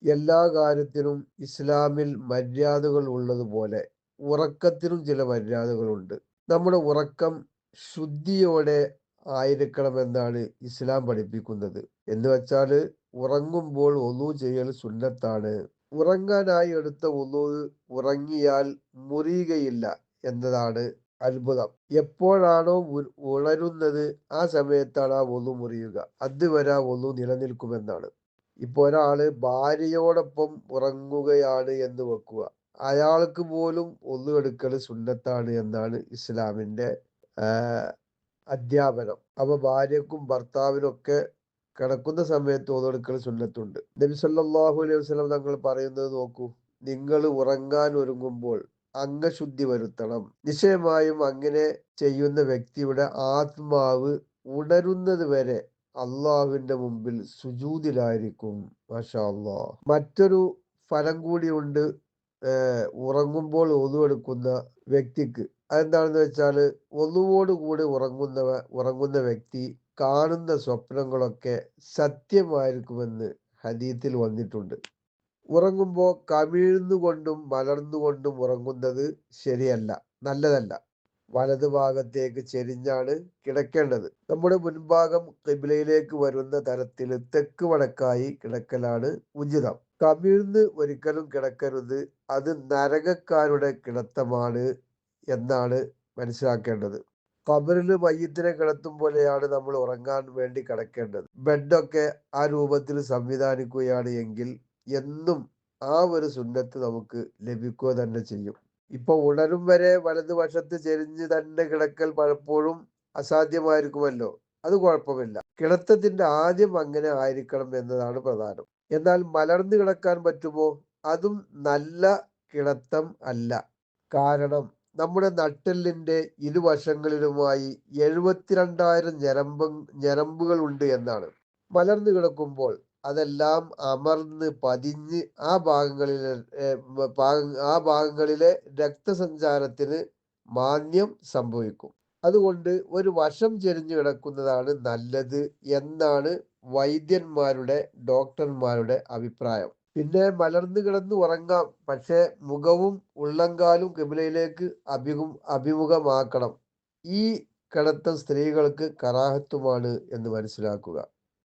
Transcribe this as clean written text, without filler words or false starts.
എല്ലാ കാര്യത്തിനും ഇസ്ലാമിൽ മര്യാദകൾ ഉള്ളതുപോലെ ഉറക്കത്തിനും ചില മര്യാദകളുണ്ട്. നമ്മുടെ ഉറക്കം ശുദ്ധിയോടെ ആയിരിക്കണമെന്നാണ് ഇസ്ലാം പഠിപ്പിക്കുന്നത്. എന്ന് വെച്ചാൽ ഉറങ്ങുമ്പോൾ ഒളു ചെയ്യൽ സുന്നത്താണ്. ഉറങ്ങാനായി എടുത്ത ഒളു ഉറങ്ങിയാൽ മുറിയുകയില്ല എന്നതാണ് അത്ഭുതം. എപ്പോഴാണോ ഉണരുന്നത് ആ സമയത്താണ് ആ ഒളു മുറിയുക. അതുവരെ ആ ഒളു നിലനിൽക്കുമെന്നാണ്. ഇപ്പൊ ഒരാള് ഭാര്യയോടൊപ്പം ഉറങ്ങുകയാണ് എന്ന് വെക്കുക. അയാൾക്ക് പോലും ഒളു എടുക്കൽ സുന്നത്താണ് എന്നാണ് ഇസ്ലാമിന്റെ അധ്യാപനം. അപ്പൊ ഭാര്യക്കും ഭർത്താവിനൊക്കെ കിടക്കുന്ന സമയത്ത് ഒളു എടുക്കൽ സുന്നത്തുണ്ട്. നബി സല്ലല്ലാഹു അലൈഹി വസല്ലം തങ്ങൾ പറയുന്നത് നോക്കൂ, നിങ്ങൾ ഉറങ്ങാൻ ഒരുങ്ങുമ്പോൾ അംഗശുദ്ധി വരുത്തണം. നിശ്ചയമായും അങ്ങനെ ചെയ്യുന്ന വ്യക്തിയുടെ ആത്മാവ് ഉണരുന്നത് വരെ അള്ളാഹുവിന്റെ മുമ്പിൽ സുജൂദിലായിരിക്കും. മാഷാ അല്ലാഹ്. മറ്റൊരു ഫലം കൂടിയുണ്ട് ഉറങ്ങുമ്പോൾ ഒളു എടുക്കുന്ന വ്യക്തിക്ക്. അതെന്താണെന്ന് വെച്ചാല് ഒളുവോട് കൂടി ഉറങ്ങുന്ന വ്യക്തി കാണുന്ന സ്വപ്നങ്ങളൊക്കെ സത്യമായിരിക്കുമെന്ന് ഹദീത്തിൽ വന്നിട്ടുണ്ട്. ഉറങ്ങുമ്പോൾ കമിഴ്ന്നുകൊണ്ടും മലർന്നുകൊണ്ടും ഉറങ്ങുന്നത് ശരിയല്ല, നല്ലതല്ല. വലതു ഭാഗത്തേക്ക് ചെരിഞ്ഞാണ് കിടക്കേണ്ടത്. നമ്മുടെ മുൻഭാഗം ഖിബ്ലയിലേക്ക് വരുന്ന തരത്തിൽ തെക്ക് വടക്കായി കിടക്കലാണ് ഉചിതം. കമിഴ്ന്ന് ഒരിക്കലും കിടക്കരുത്. അത് നരകക്കാരുടെ കിടത്തമാണ് എന്നാണ് മനസ്സിലാക്കേണ്ടത്. ഖബറിൽ മയ്യിത്തിനെ കിടത്തും പോലെയാണ് നമ്മൾ ഉറങ്ങാൻ വേണ്ടി കിടക്കേണ്ടത്. ബെഡൊക്കെ ആ രൂപത്തിൽ സംവിധാനിക്കുകയാണ് എങ്കിൽ എന്നും ആ ഒരു സുന്നത്ത് നമുക്ക് ലഭിക്കുക തന്നെ ചെയ്യും. ഇപ്പൊ ഉണരും വരെ വലതുവശത്ത് ചെരിഞ്ഞ് തന്നെ കിടക്കൽ പലപ്പോഴും അസാധ്യമായിരിക്കുമല്ലോ. അത് കുഴപ്പമില്ല. കിടത്തത്തിന്റെ ആദ്യം അങ്ങനെ ആയിരിക്കണം എന്നതാണ് പ്രധാനം. എന്നാൽ മലർന്നു കിടക്കാൻ പറ്റുമോ? അതും നല്ല കിടത്തം അല്ല. കാരണം നമ്മുടെ നട്ടെല്ലിന്റെ ഇരുവശങ്ങളിലുമായി 72,000 ഞരമ്പുകൾ ഉണ്ട് എന്നാണ്. മലർന്നു കിടക്കുമ്പോൾ അതെല്ലാം അമർന്ന് പതിഞ്ഞ് ആ ഭാഗങ്ങളിലെ രക്തസഞ്ചാരത്തിന് മാന്ദ്യം സംഭവിക്കും. അതുകൊണ്ട് ഒരു വശം ചെരിഞ്ഞു കിടക്കുന്നതാണ് നല്ലത് എന്നാണ് ഡോക്ടർമാരുടെ അഭിപ്രായം. പിന്നെ മലർന്നു കിടന്ന് ഉറങ്ങാം, പക്ഷെ മുഖവും ഉള്ളങ്കാലും ഖിബ്ലയിലേക്ക് അഭിമുഖമാക്കണം. ഈ കിടത്തം സ്ത്രീകൾക്ക് കറാഹത്തുമാണ് എന്ന് മനസ്സിലാക്കുക.